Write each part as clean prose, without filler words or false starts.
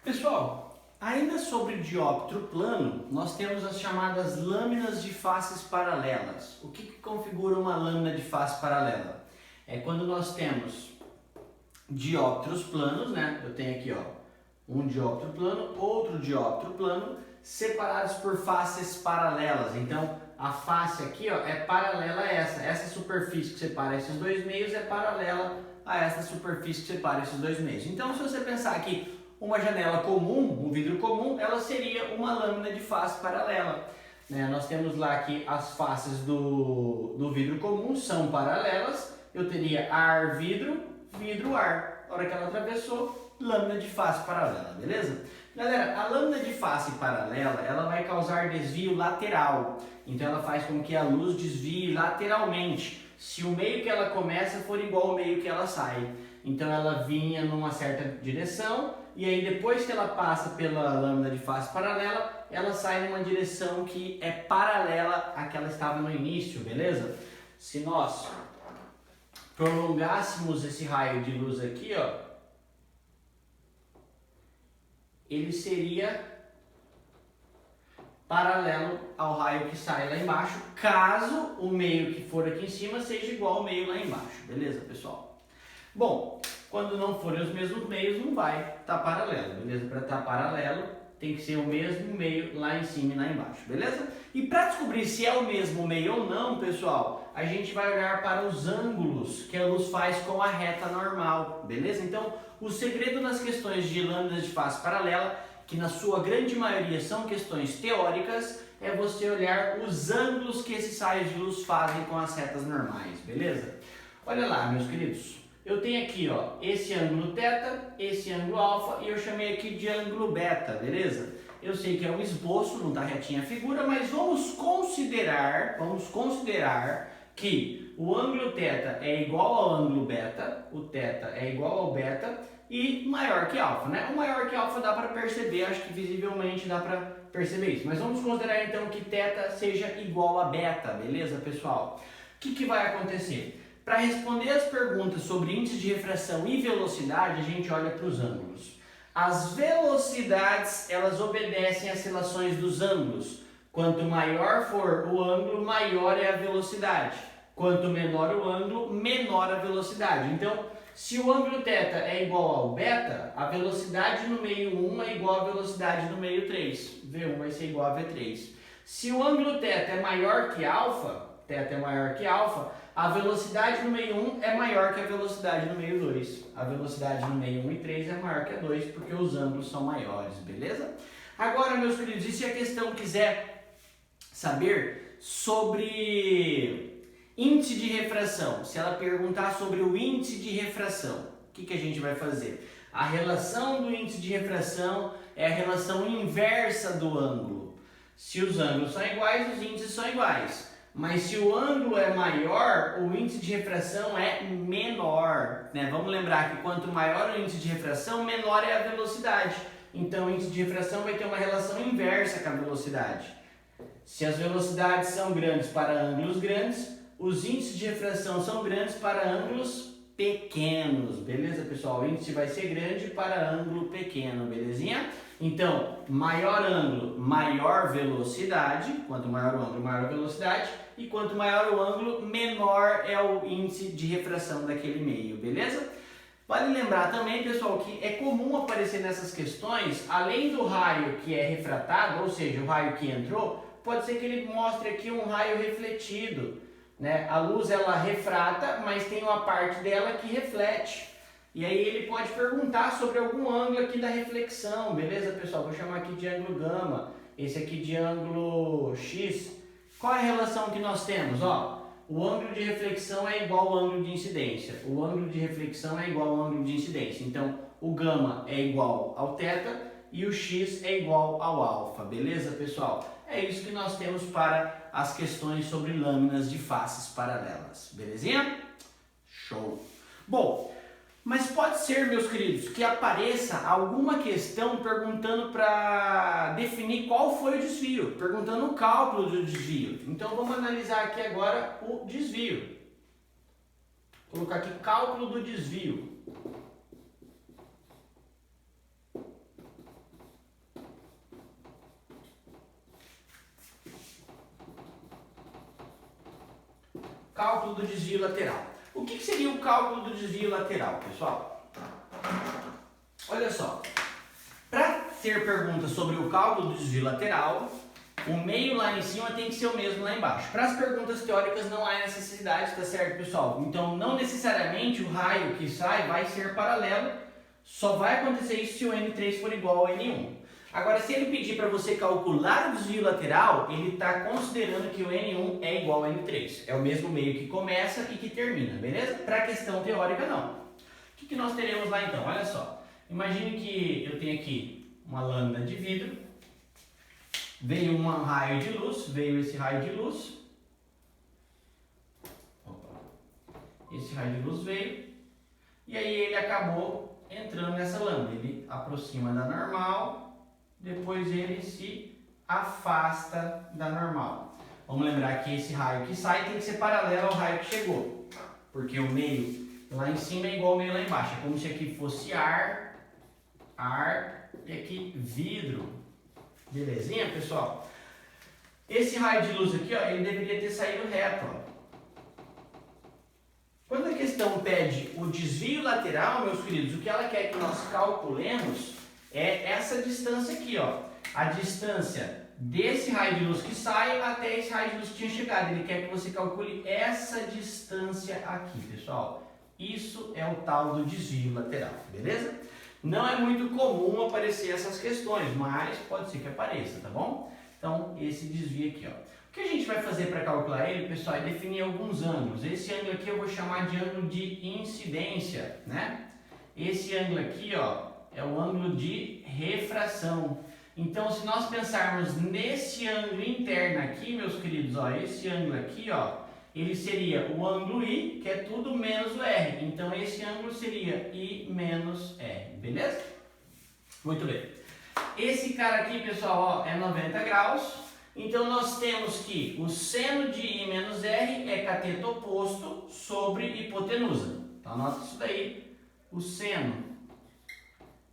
Pessoal, ainda sobre dióptro plano, nós temos as chamadas lâminas de faces paralelas. O que configura uma lâmina de face paralela? É quando nós temos dióptros planos, né? Eu tenho aqui, ó, um dióptro plano, outro dióptro plano, separados por faces paralelas. Então, a face aqui, ó, é paralela a essa. Essa superfície que separa esses dois meios é paralela a essa superfície que separa esses dois meios. Então, se você pensar aqui, uma janela comum, um vidro comum, ela seria uma lâmina de face paralela. Nós temos lá que as faces do vidro comum são paralelas. Eu teria ar, vidro, vidro, ar. Na hora que ela atravessou, lâmina de face paralela, beleza? Galera, a lâmina de face paralela, ela vai causar desvio lateral. Então ela faz com que a luz desvie lateralmente, se o meio que ela começa for igual ao meio que ela sai. Então ela vinha numa certa direção, e aí depois que ela passa pela lâmina de face paralela, ela sai numa direção que é paralela à que ela estava no início, beleza? Se nós prolongássemos esse raio de luz aqui, ó, ele seria paralelo ao raio que sai lá embaixo, caso o meio que for aqui em cima seja igual ao meio lá embaixo, beleza, pessoal? Bom, quando não forem os mesmos meios, não vai estar paralelo, beleza? Para estar paralelo, tem que ser o mesmo meio lá em cima e lá embaixo, beleza? E para descobrir se é o mesmo meio ou não, pessoal, a gente vai olhar para os ângulos que a luz faz com a reta normal, beleza? Então, o segredo nas questões de lâminas de face paralela, que na sua grande maioria são questões teóricas, é você olhar os ângulos que esses raios de luz fazem com as retas normais, beleza? Olha lá, meus queridos. Eu tenho aqui, ó, esse ângulo θ, esse ângulo alfa, e eu chamei aqui de ângulo beta, beleza? Eu sei que é um esboço, não está retinha a figura, mas vamos considerar que o ângulo θ é igual ao ângulo beta, o θ é igual ao beta e maior que alfa, né? O maior que alfa dá para perceber, acho que visivelmente dá para perceber isso. Mas vamos considerar então que θ seja igual a beta, beleza, pessoal? O que vai acontecer? Para responder as perguntas sobre índice de refração e velocidade, a gente olha para os ângulos. As velocidades, elas obedecem às relações dos ângulos. Quanto maior for o ângulo, maior é a velocidade. Quanto menor o ângulo, menor a velocidade. Então, se o ângulo θ é igual ao beta, a velocidade no meio 1 é igual à velocidade no meio 3. V1 vai ser igual a V3. Se o ângulo θ é maior que alfa, a velocidade no meio 1 é maior que a velocidade no meio 2. A velocidade no meio 1 e 3 é maior que a 2, porque os ângulos são maiores, beleza? Agora, meus queridos, e se a questão quiser saber sobre índice de refração? Se ela perguntar sobre o índice de refração, o que a gente vai fazer? A relação do índice de refração é a relação inversa do ângulo. Se os ângulos são iguais, os índices são iguais. Mas se o ângulo é maior, o índice de refração é menor, né? Vamos lembrar que quanto maior o índice de refração, menor é a velocidade. Então o índice de refração vai ter uma relação inversa com a velocidade. Se as velocidades são grandes para ângulos grandes, os índices de refração são grandes para ângulos pequenos, beleza, pessoal? O índice vai ser grande para ângulo pequeno, belezinha? Então, maior ângulo, maior velocidade. Quanto maior o ângulo, maior a velocidade. E quanto maior o ângulo, menor é o índice de refração daquele meio, beleza? Vale lembrar também, pessoal, que é comum aparecer nessas questões, além do raio que é refratado, ou seja, o raio que entrou, pode ser que ele mostre aqui um raio refletido, né? A luz, ela refrata, mas tem uma parte dela que reflete. E aí ele pode perguntar sobre algum ângulo aqui da reflexão, beleza, pessoal? Vou chamar aqui de ângulo gama, esse aqui de ângulo X. Qual é a relação que nós temos? Ó, o ângulo de reflexão é igual ao ângulo de incidência. O ângulo de reflexão é igual ao ângulo de incidência. Então, o gama é igual ao θ e o x é igual ao alfa, beleza, pessoal? É isso que nós temos para as questões sobre lâminas de faces paralelas, belezinha? Show! Bom, mas pode ser, meus queridos, que apareça alguma questão perguntando para definir qual foi o desvio, perguntando o cálculo do desvio. Então vamos analisar aqui agora o desvio. Vou colocar aqui cálculo do desvio. cálculo do desvio lateral. O que seria o cálculo do desvio lateral, pessoal? Olha só, para ter perguntas sobre o cálculo do desvio lateral, o meio lá em cima tem que ser o mesmo lá embaixo. Para as perguntas teóricas não há necessidade, tá certo, pessoal? Então, não necessariamente o raio que sai vai ser paralelo, só vai acontecer isso se o N3 for igual ao N1. Agora, se ele pedir para você calcular o desvio lateral, ele está considerando que o N1 é igual ao N3. É o mesmo meio que começa e que termina, beleza? Para a questão teórica, não. O que nós teremos lá então? Olha só. Imagine que eu tenho aqui uma lâmina de vidro, veio um raio de luz, veio esse raio de luz. Esse raio de luz veio e aí ele acabou entrando nessa lâmina. Ele aproxima da normal, depois ele se afasta da normal. Vamos lembrar que esse raio que sai tem que ser paralelo ao raio que chegou, porque o meio lá em cima é igual ao meio lá embaixo. É como se aqui fosse ar e aqui vidro. Belezinha, pessoal? Esse raio de luz aqui, ó, ele deveria ter saído reto, ó. Quando a questão pede o desvio lateral, meus queridos, o que ela quer que nós calculemos é essa distância aqui, ó. A distância desse raio de luz que sai até esse raio de luz que tinha chegado. Ele quer que você calcule essa distância aqui, pessoal. Isso é o tal do desvio lateral, beleza? Não é muito comum aparecer essas questões, mas pode ser que apareça, tá bom? Então, esse desvio aqui, ó. O que a gente vai fazer para calcular ele, pessoal, é definir alguns ângulos. Esse ângulo aqui eu vou chamar de ângulo de incidência, né? Esse ângulo aqui, ó, é o ângulo de refração. Então, se nós pensarmos nesse ângulo interno aqui, meus queridos, ó, esse ângulo aqui, ó, ele seria o ângulo I, que é tudo menos o R. Então, esse ângulo seria I menos R, beleza? Muito bem. Esse cara aqui, pessoal, ó, é 90 graus. Então, nós temos que o seno de I menos R é cateto oposto sobre hipotenusa. Então, anota isso daí. O seno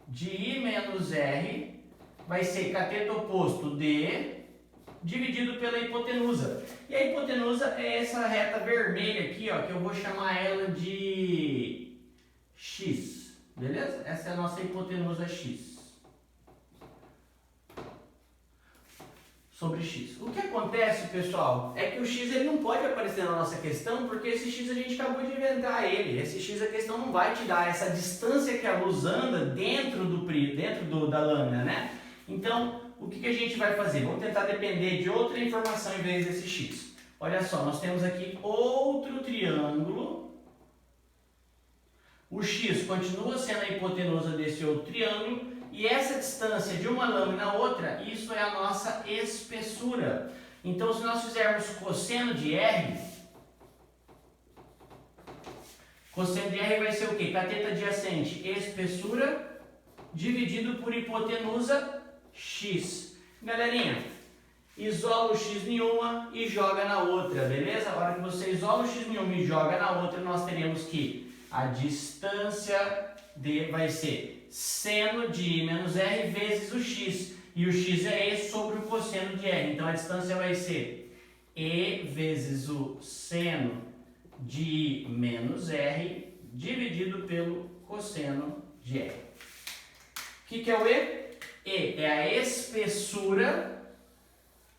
de I menos R vai ser cateto oposto de dividido pela hipotenusa. E a hipotenusa é essa reta vermelha aqui, ó, que eu vou chamar ela de X, beleza? Essa é a nossa hipotenusa X. Sobre X. O que acontece, pessoal, é que o X ele não pode aparecer na nossa questão, porque esse X a gente acabou de inventar ele. Esse X a questão não vai te dar essa distância que a luz anda dentro da lâmina, né? Então, o que a gente vai fazer? Vamos tentar depender de outra informação em vez desse X. Olha só, nós temos aqui outro triângulo. O X continua sendo a hipotenusa desse outro triângulo. E essa distância de uma lâmina a outra, isso é a nossa espessura. Então, se nós fizermos cosseno de R, cosseno de R vai ser o quê? Cateto adjacente, espessura, dividido por hipotenusa X. Galerinha, isola o X em uma e joga na outra, beleza? A hora que você isola o X em uma e joga na outra, nós teremos que a distância vai ser seno de I menos R vezes o X. E o X é E sobre o cosseno de R. Então, a distância vai ser E vezes o seno de I menos R dividido pelo cosseno de R. O que é o E? E é a espessura.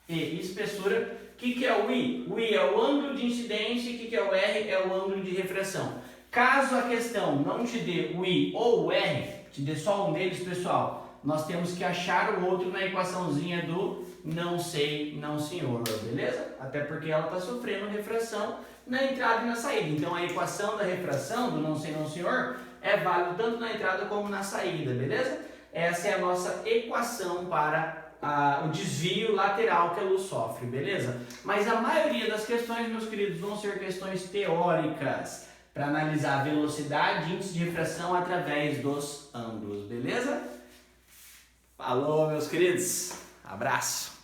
E, espessura. O que é o I? O I é o ângulo de incidência. O que é o R? É o ângulo de refração. Caso a questão não te dê o I ou o R, te dê só um deles, pessoal, nós temos que achar o outro na equaçãozinha do não sei, não senhor, beleza? Até porque ela está sofrendo refração na entrada e na saída. Então, a equação da refração, do não sei, não senhor, é válida tanto na entrada como na saída, beleza? Essa é a nossa equação para o desvio lateral que a luz sofre, beleza? Mas a maioria das questões, meus queridos, vão ser questões teóricas, para analisar a velocidade e índice de refração através dos ângulos, beleza? Falou, meus queridos. Abraço.